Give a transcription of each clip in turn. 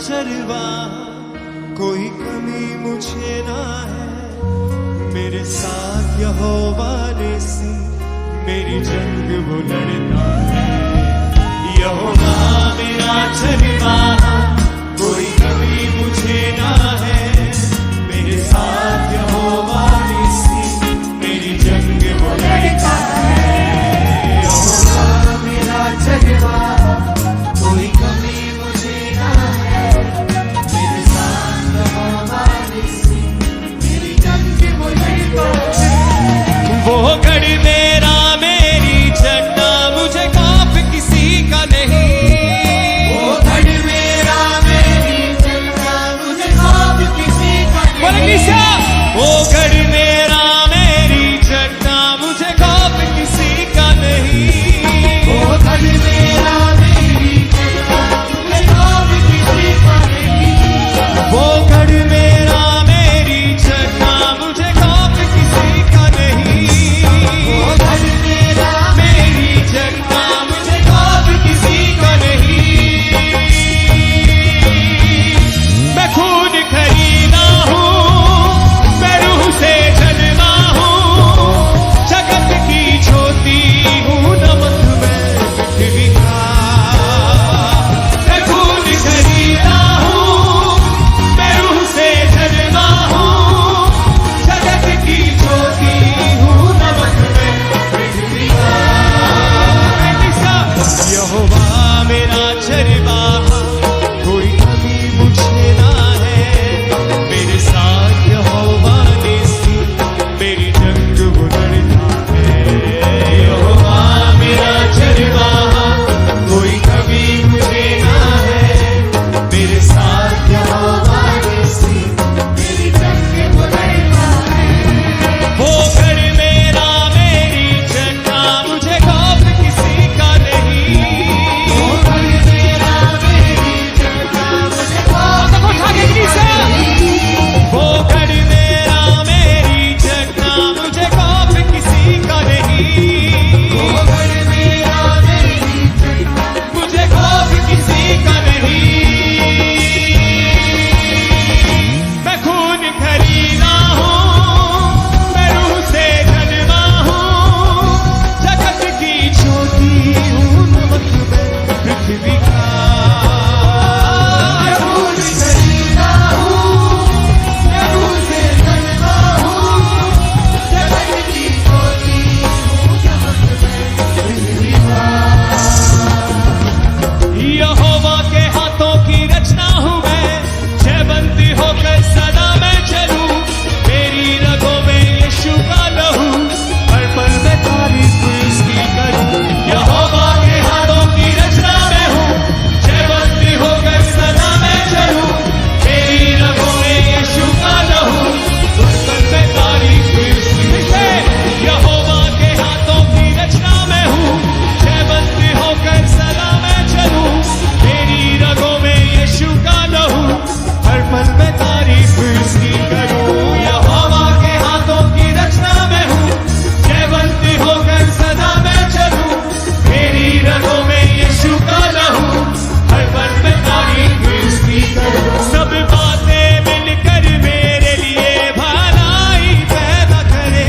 चरवाहा, कोई कमी मुझे ना है। मेरे साथ यहोवा निस्सी मेरी जंग वो लड़ता है। यहोवा मेरा चरवाहा, कोई कमी मुझे ना है। मेरे साथ यहोवा निस्सी मेरी जंग वो लड़ता है। यहोवा मेरा चरवाहा, कोई कमी मुझे ना है। मेरे साथ यहोवा निस्सी मेरी जंग वो लड़ता है। वो गढ़ मेरा मेरी झंडा, मुझे खौफ किसी का नहीं। वो गढ़ मेरा मेरी झंडा, मुझे खौफ किसी का नहीं। वो गढ़ मेरा मेरी झंडा, मुझे खौफ किसी का नहीं। वो गढ़ मेरा मेरी झंडा, मुझे खौफ किसी का नहीं। वो गढ़ मेरा मेरी झंडा, मुझे खौफ किसी का नहीं। वो गढ़ मेरा मेरी झंडा, मुझे खौफ किसी का नहीं। मैं खून खरीदा हूँ, मैं रूह से जन्मा हूँ। जगत की ज्योति हूँ, नमक मैं पृथ्वी का। मैं खून खरीदा हूँ, मैं रूह से जन्मा हूँ। जगत की ज्योति हूँ, नमक मैं पृथ्वी का। यहोवा मेरा चरवाहा, कोई कमी मुझे ना है। मेरे साथ यहोवा निस्सी मेरी जंग वो लड़ता है। यहोवा मेरा चरवाहा, कोई कमी मुझे ना है। मेरे साथ यहोवा निस्सी मेरी जंग वो लड़ता है। वो गढ़ मेरा मेरी झंडा, मुझे खौफ किसी का नहीं। वो गढ़ मेरा मेरी झंडा, मुझे खौफ किसी का नहीं। वो गढ़ मेरा मेरी झंडा, मुझे खौफ किसी का नहीं। वो गढ़ मेरा मेरी झंडा, मुझे खौफ किसी का नहीं। मैं खून खरीदा हूँ, मैं रूह से जन्मा हूँ। जगत की ज्योति हूँ, नमक मैं पृथ्वी का। मैं खून खरीदा हूँ, मैं रूह से जन्मा हूँ। जगत की ज्योति हूँ, नमक मैं पृथ्वी का। यहोवा के हाथों की रचना हूँ मैं, जयवंती होकर सदा मैं चलूं। मेरी रगों में यीशु का लहू, हर पल मैं तारीफ उसकी करूं। यहोवा के हाथों की रचना मैं हूँ, जयवंती होकर सदा मैं चलूं। मेरी रगों में यीशु का लहू, हर पल मैं तारीफ उसकी करूं। यहोवा के हाथों की रचना मैं हूँ, जयवंती होकर सदा मैं चलूं। मेरी रगों में यीशु का लहू, हर पल मैं तारीफ उसकी करूं। यहोवा के हाथों की रचना मैं हूँ, जयवंती होकर सदा मैं चलूं। मेरी रगों में यीशु का लहू, हर पल मैं तारीफ उसकी करूं। सब बातें मिलकर मेरे लिए भलाई पैदा करे।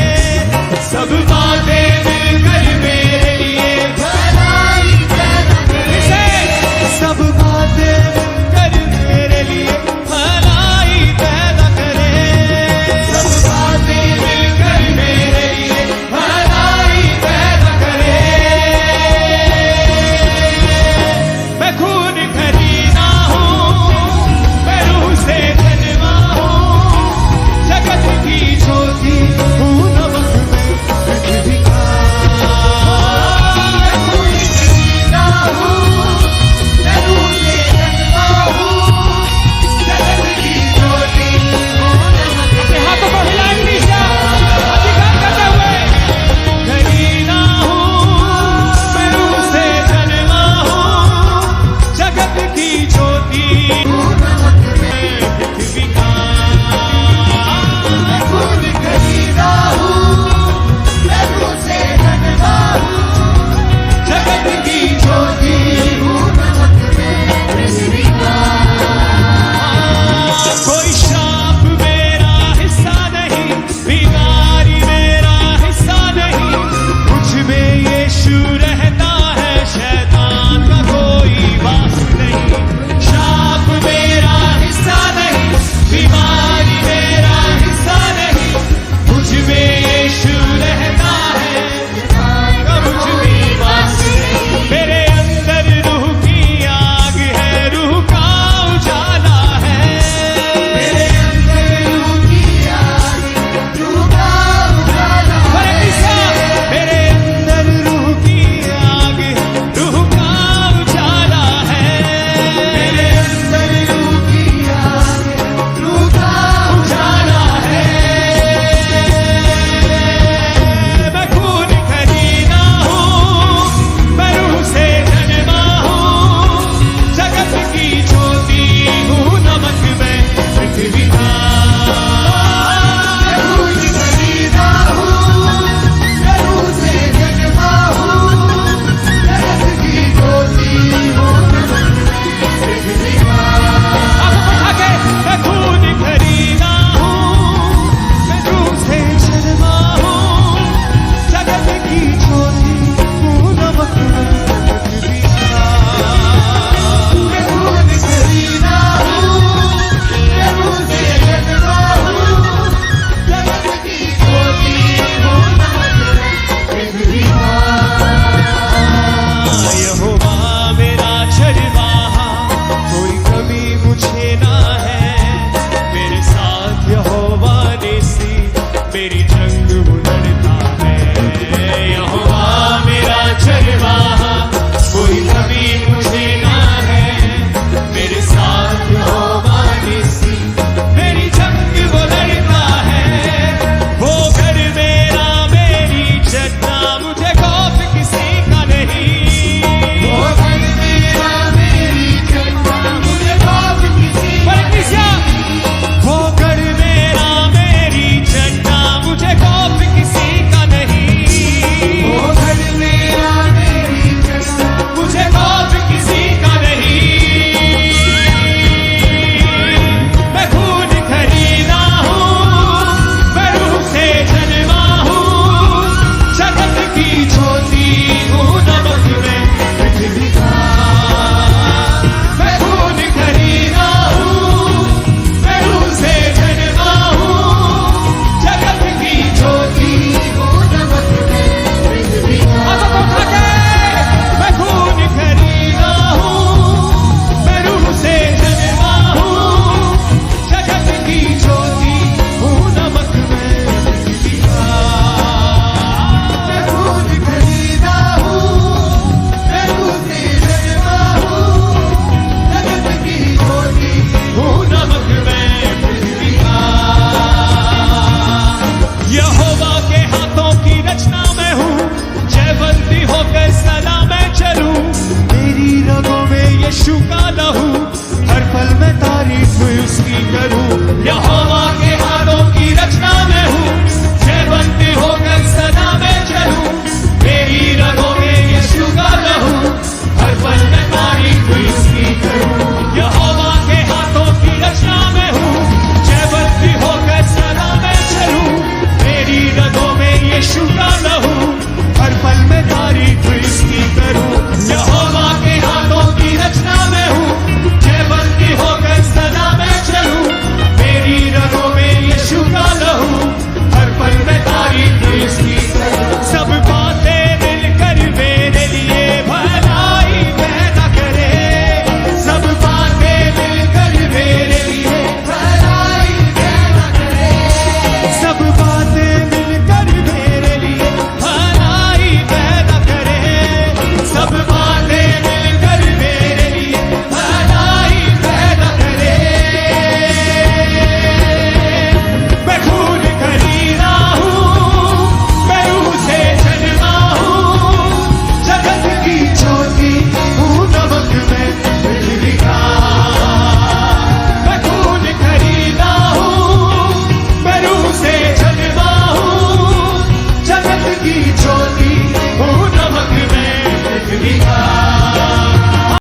सब बातें मिलकर मेरे लिए भलाई पैदा करे। सब बातें मिलकर मेरे लिए भलाई पैदा करे। सब बातें मिलकर मेरे लिए भलाई पैदा करे। मैं खून खरीदा